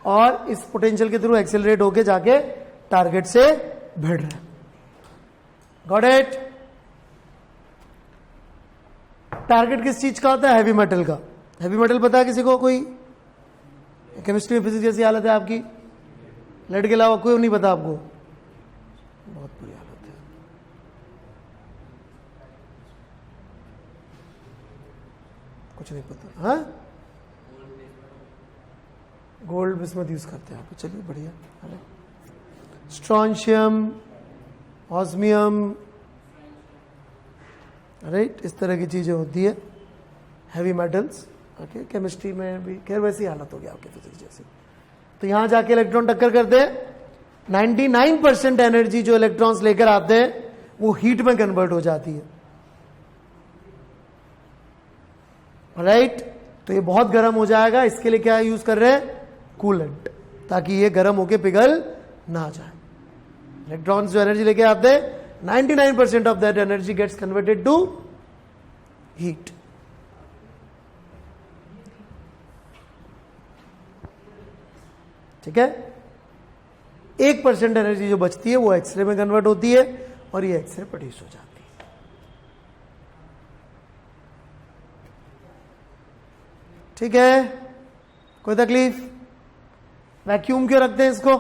और इस पोटेंशियल के थ्रू एक्सेलरेट होके जाके टारगेट से भिड़ रहा है। Got it? टारगेट किस चीज का होता है? हैवी मेटल का। हैवी मेटल पता है किसी को? कोई केमिस्ट्री में फिजिक्स जैसी हालत है आपकी? लेट के अलावा कोई नहीं पता आपको? बहुत बुरी हालत है। कुछ नहीं पता? हाँ, गोल्ड बिस्मथ यूज करते हैं आप। चलिए बढ़िया। अरे स्ट्रॉन्शियम, ऑस्मियम, राइट, इस तरह की चीजें होती है हैवी मेटल्स। ओके, केमिस्ट्री में भी खैर वैसी हालत हो गया आपके फिजिक्स जैसी। तो यहां जाके इलेक्ट्रॉन टक्कर करते हैं। 99% एनर्जी जो इलेक्ट्रॉन्स लेकर आते हैं वो हीट में कन्वर्ट हो जाती है, राइट। तो ये बहुत गर्म हो जाएगा। इसके लिए क्या यूज कर रहे हैं? कूलेंट, ताकि ये गर्म होके पिघल ना जाए। इलेक्ट्रॉन्स जो एनर्जी लेके आते हैं 99% of that energy gets converted to heat. ठीक है। 1% एनर्जी जो बचती है वो एक्सरे में कन्वर्ट होती है और ये एक्सरे प्रोड्यूस हो जाती है। ठीक है, कोई तकलीफ? वैक्यूम क्यों रखते हैं इसको?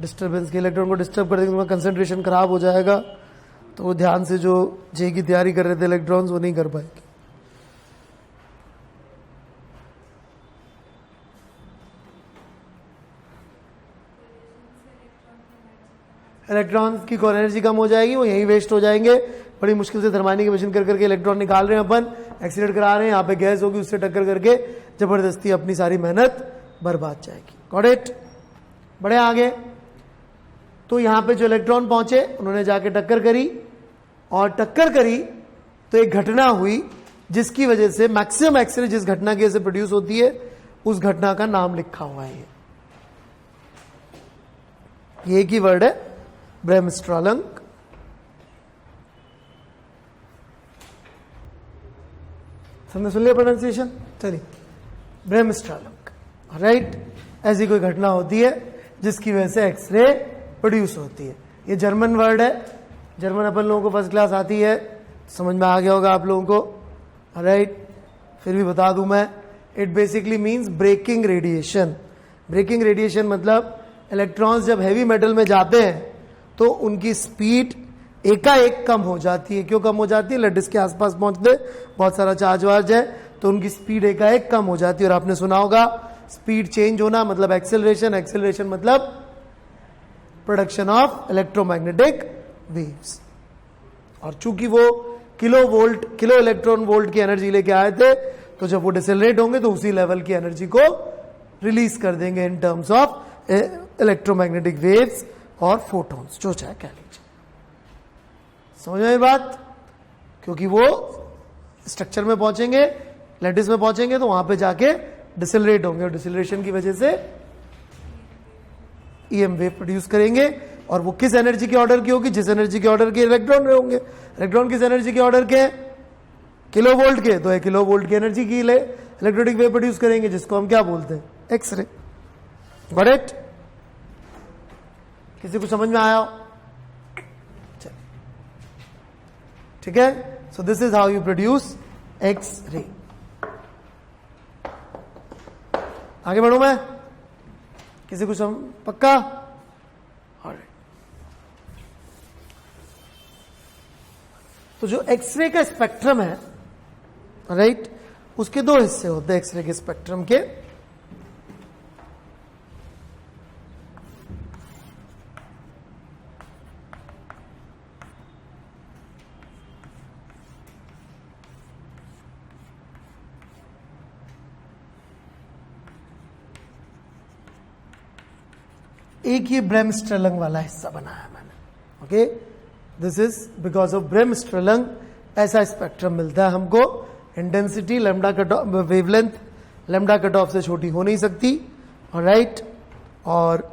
डिस्टर्बेंस के, इलेक्ट्रॉन को डिस्टर्ब कर देंगे, उनका कंसंट्रेशन खराब हो जाएगा, तो वो ध्यान से जो जे की तैयारी कर रहे थे इलेक्ट्रॉन्स वो नहीं कर पाएंगे। इलेक्ट्रॉन्स की एनर्जी कम हो जाएगी, वो यहीं वेस्ट हो जाएंगे। बड़ी मुश्किल से थर्माइनिक मशीन कर करके इलेक्ट्रॉन निकाल रहे हैं अपन, एक्सीडेंट करा रहे हैं, यहाँ पे गैस होगी, उससे टक्कर करके जबरदस्ती अपनी सारी मेहनत बर्बाद जाएगी। Got it? बड़े आगे। तो यहां पे जो इलेक्ट्रॉन पहुंचे उन्होंने जाके टक्कर करी, और टक्कर करी तो एक घटना हुई जिसकी वजह से मैक्सिमम एक्सरे जिस घटना की वजह से प्रोड्यूस होती है उस घटना का नाम लिखा हुआ है। ये की वर्ड है ब्रेमस्ट्रालंग। सबने सुन लिया प्रोनाउंसिएशन? चलिए, ब्रेमस्ट्रालंग, राइट। ऐसी कोई घटना होती है जिसकी वजह से एक्सरे प्रोड्यूस होती है। ये जर्मन वर्ड है, जर्मन अपन लोगों को फर्स्ट क्लास आती है, समझ में आ गया होगा आप लोगों को, राइट। फिर भी बता दूं मैं, it basically means breaking radiation. Breaking radiation मतलब इलेक्ट्रॉन्स जब हैवी मेटल में जाते हैं तो उनकी स्पीड एकाएक कम हो जाती है। क्यों कम हो जाती है? लैटिस के आसपास पहुंचते बहुत सारा चार्ज वार्ज है तो उनकी स्पीड एकाएक कम हो जाती है। और आपने सुना होगा स्पीड चेंज होना मतलब एक्सेलरेशन, एक्सेलरेशन मतलब प्रोडक्शन ऑफ इलेक्ट्रोमैग्नेटिक वेव्स। और चूंकि वो किलो इलेक्ट्रॉन वोल्ट की एनर्जी लेके आए थे, तो जब वो डिसेलरेट होंगे तो उसी लेवल की एनर्जी को रिलीज कर देंगे in terms of electromagnetic waves और फोटॉन्स, जो चाहे कह लीजिए। समझ में बात? क्योंकि वो स्ट्रक्चर में पहुंचेंगे, लैटिस में पहुंचेंगे तो वहां पे जाके डिसेलरेट होंगे और डिसेलरेशन की वजह से ईएम वेव प्रोड्यूस करेंगे। और वो किस एनर्जी के ऑर्डर की होगी? जिस एनर्जी के ऑर्डर के इलेक्ट्रॉन होंगे। इलेक्ट्रॉन किस एनर्जी के ऑर्डर के हैं? किलो वोल्ट के। तो किलो वोल्ट की एनर्जी की इलेक्ट्रोनिक वेव प्रोड्यूस करेंगे, जिसको हम क्या बोलते हैं? एक्सरे। Got it? किसी को समझ में आया हो? ठीक है। So this is how you produce X ray. आगे बढ़ू मैं? किसी को पक्का? ऑलराइट। तो जो एक्सरे का स्पेक्ट्रम है, राइट, उसके दो हिस्से होते हैं एक्सरे के स्पेक्ट्रम के। एक ये ब्रेमस्ट्रलंग वाला हिस्सा बनाया मैंने। Okay, this is because of bremsstrahlung ऐसा स्पेक्ट्रम मिलता है हमको। Intensity lambda cut off, wavelength lambda cut off से छोटी हो नहीं सकती, राइट। और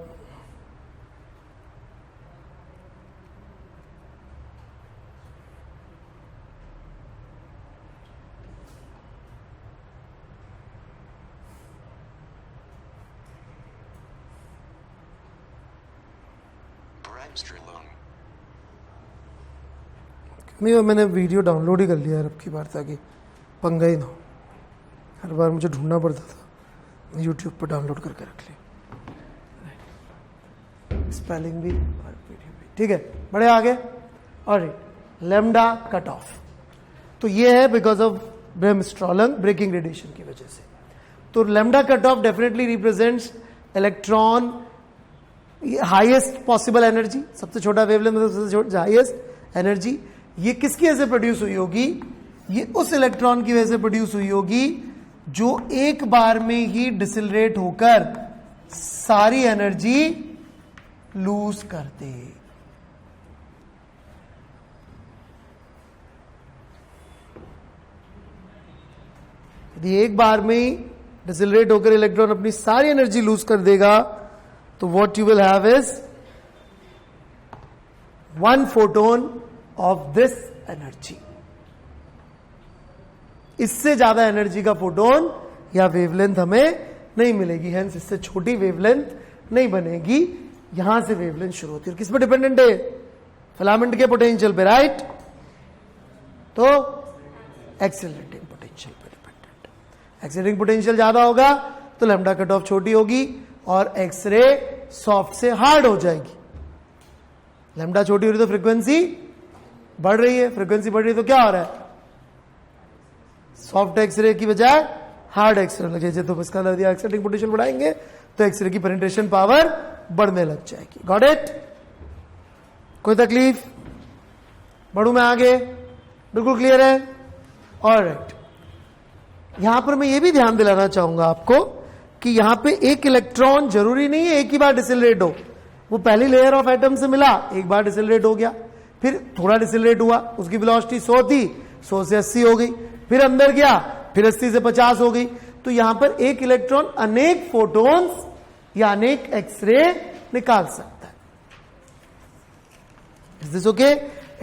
नहीं, मैंने वीडियो डाउनलोड ही कर लिया है अब की बार, ताकि पंगा ही ना हो। हर बार मुझे ढूंढना पड़ता था, यूट्यूब पर डाउनलोड करके रख लिया, स्पेलिंग भी और वीडियो भी। ठीक है, बड़े आगे। और लैम्डा कट ऑफ, तो ये है बिकॉज ऑफ ब्रेमस्ट्रॉलंग ब्रेकिंग रेडिएशन की वजह से। तो lambda cut of definitely represents electron highest possible energy, सबसे छोटा वेवलेंथ में सबसे हाईएस्ट एनर्जी। ये किसकी वजह से प्रोड्यूस हुई होगी? ये उस इलेक्ट्रॉन की वजह से प्रोड्यूस हुई होगी जो एक बार में ही डिसिलरेट होकर सारी एनर्जी लूज कर दे। यदि एक बार में ही डिसिलरेट होकर इलेक्ट्रॉन अपनी सारी एनर्जी लूज कर देगा, तो what you will have is 1 photon of this energy. इससे ज्यादा एनर्जी का फोटोन या वेवलेंथ हमें नहीं मिलेगी, हेंस इससे छोटी वेवलेंथ नहीं बनेगी। यहां से वेवलेंथ शुरू होती है। किस पे डिपेंडेंट है? फिलामेंट के पोटेंशियल पे, राइट? तो एक्सेलरेटिंग पोटेंशियल पे डिपेंडेंट। एक्सेलरेटिंग पोटेंशियल ज्यादा होगा तो लैम्डा कट ऑफ छोटी होगी और एक्सरे सॉफ्ट से हार्ड हो जाएगी। लैम्डा छोटी हो रही तो फ्रीक्वेंसी बढ़ रही है, फ्रीक्वेंसी बढ़ रही है तो क्या हो रहा है? सॉफ्ट एक्सरे की बजाय हार्ड एक्सरे लगे। तो इसका मतलब एक्सेलरेटिंग पोटेंशियल बढ़ाएंगे तो एक्सरे की पेनिट्रेशन पावर बढ़ने लग जाएगी। Got it? कोई तकलीफ? बढ़ू मैं आगे? बिल्कुल क्लियर है? ऑलराइट। यहां पर मैं ये भी ध्यान दिलाना चाहूंगा आपको कि यहां पे एक इलेक्ट्रॉन जरूरी नहीं है एक ही बार डिसिलरेट हो। वो पहली लेयर ऑफ एटम से मिला, एक बार डिसिलरेट हो गया, फिर थोड़ा डिसिलरेट हुआ, उसकी वेलोसिटी 100 थी, 100 से 80 हो गई, फिर अंदर गया, फिर 80 से 50 हो गई। तो यहां पर एक इलेक्ट्रॉन अनेक फोटॉन्स या अनेक एक्सरे निकाल सकता है। Is this okay?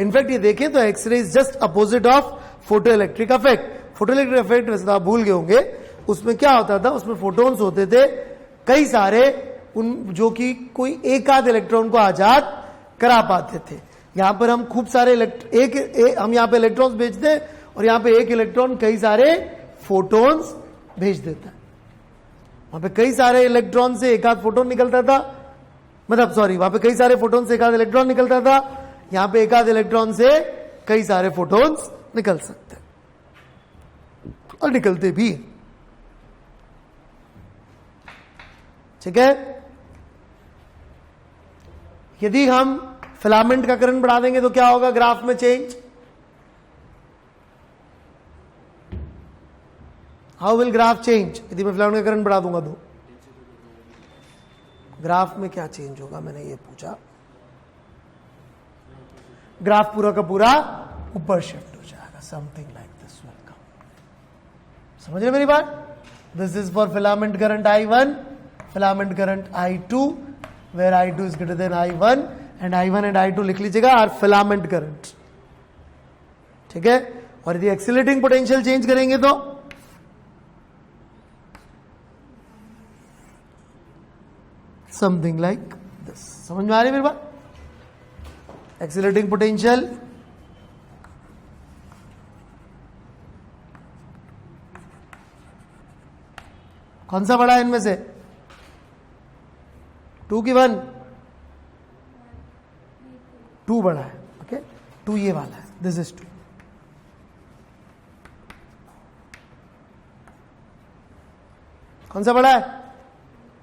इनफैक्ट ये देखें तो X ray is just opposite of photo electric effect. Photo electric effect वैसे तो आप भूल गए होंगे, उसमें क्या होता था? उसमें फोटॉन्स होते थे कई सारे, उन जो कि कोई एक आध इलेक्ट्रॉन को आजाद करा पाते थे। यहां पर हम खूब सारे हम यहां पे इलेक्ट्रॉन्स भेजते हैं और यहां पे एक इलेक्ट्रॉन कई सारे फोटॉन्स भेज देता है। वहां पे कई सारे इलेक्ट्रॉन से एक आध फोटोन निकलता था, मतलब सॉरी, वहां पे कई सारे फोटोन से एक आध इलेक्ट्रॉन निकलता था, यहां पे एक आध इलेक्ट्रॉन से कई सारे फोटॉन्स निकल सकते हैं और निकलते भी। ठीक है? यदि हम फिलामेंट का करंट बढ़ा देंगे तो क्या होगा ग्राफ में change? How will graph change? यदि मैं फिलामेंट का करंट बढ़ा दूंगा तो ग्राफ में क्या चेंज होगा? मैंने ये पूछा। ग्राफ पूरा का पूरा ऊपर शिफ्ट हो जाएगा, something like this will come. समझ रहे मेरी बात? This is for filament current I1, filament current I2, where I2 is greater than I1 and I1 and I2 लिख लीजिएगा आर फिलामेंट करंट। ठीक है? और यदि एक्सीलरेटिंग पोटेंशियल चेंज करेंगे तो समथिंग लाइक दिस। समझ में आ रही है मेरी बात? एक्सीलरेटिंग पोटेंशियल कौन सा बड़ा है इनमें से? 2 की 1? 2 बड़ा है। ओके, 2 ये वाला है, दिस इज 2। कौन सा बड़ा है?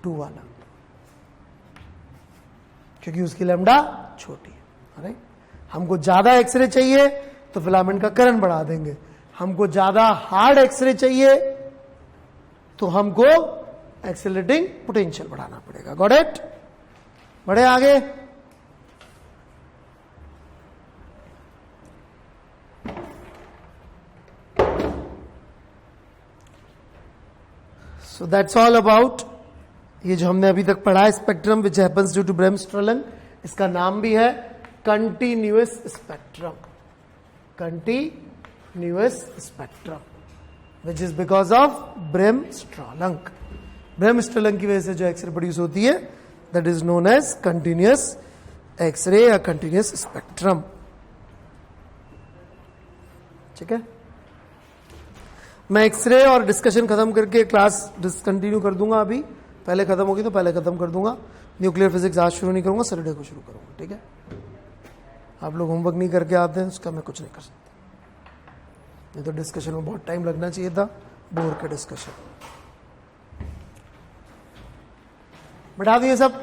2 वाला, क्योंकि उसकी लैम्डा छोटी है। राइट? हमको ज्यादा एक्सरे चाहिए तो फिलामेंट का करंट बढ़ा देंगे, हमको ज्यादा हार्ड एक्सरे चाहिए तो हमको एक्सेलरेटिंग पोटेंशियल बढ़ाना पड़ेगा। Got it? बढ़े आगे। सो दैट्स ऑल अबाउट ये जो हमने अभी तक पढ़ा है spectrum which happens due to bremsstrahlung. इसका नाम भी है continuous spectrum. Continuous spectrum which is because of bremsstrahlung. Bremsstrahlung की वजह से जो एक्सरे प्रोड्यूस होती है that is known as continuous X ray या कंटिन्यूस स्पेक्ट्रम। ठीक है, मैं एक्सरे और डिस्कशन खत्म करके क्लास डिसकंटिन्यू कर दूंगा। अभी पहले खत्म होगी तो पहले खत्म कर दूंगा। न्यूक्लियर फिजिक्स आज शुरू नहीं करूंगा, सैटरडे को शुरू करूंगा। ठीक है, आप लोग होमवर्क नहीं करके आते हैं, उसका मैं कुछ नहीं कर सकता। नहीं तो डिस्कशन में बहुत टाइम लगना चाहिए था, बोर के डिस्कशन। बैठा दिए सब।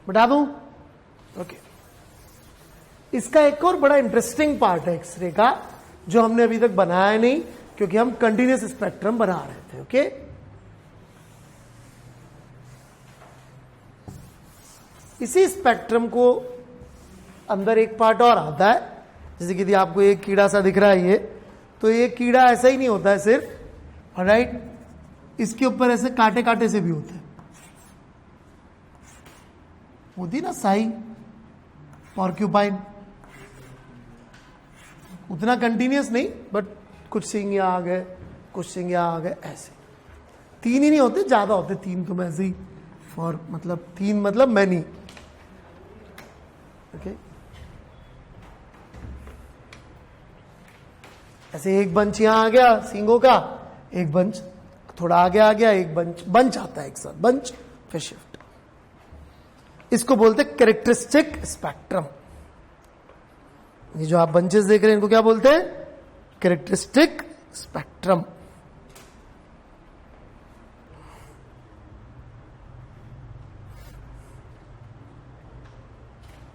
बैठा दूं? ओके। इसका एक और बड़ा इंटरेस्टिंग पार्ट है एक्सरे का, जो हमने अभी तक बनाया नहीं, क्योंकि हम कंटिन्यूस स्पेक्ट्रम बना रहे थे। ओके, इसी स्पेक्ट्रम को अंदर एक पार्ट और आता है। जैसे कि आपको एक कीड़ा सा दिख रहा है ये, तो ये कीड़ा ऐसा ही नहीं होता है सिर्फ, राइट, इसके ऊपर ऐसे कांटे कांटे से भी होते हैं। होती ना साई, पॉर्क्यूपाइन, उतना कंटिन्यूस नहीं, बट कुछ सिंग यहाँ आ गए, कुछ सिंग यहाँ आ गए, ऐसे। तीन ही नहीं होते, ज्यादा होते। तीन तो ऐसे ही, फॉर मतलब तीन मतलब मैनी। ओके, ऐसे एक बंच यहां आ गया सींगों का, एक बंच थोड़ा आगे आ गया, एक बंच आता है एक साथ, बंच फिर शिफ्ट। इसको बोलते हैं कैरेक्टरिस्टिक स्पेक्ट्रम। ये जो आप बंचेस देख रहे हैं इनको क्या बोलते हैं? Characteristic spectrum.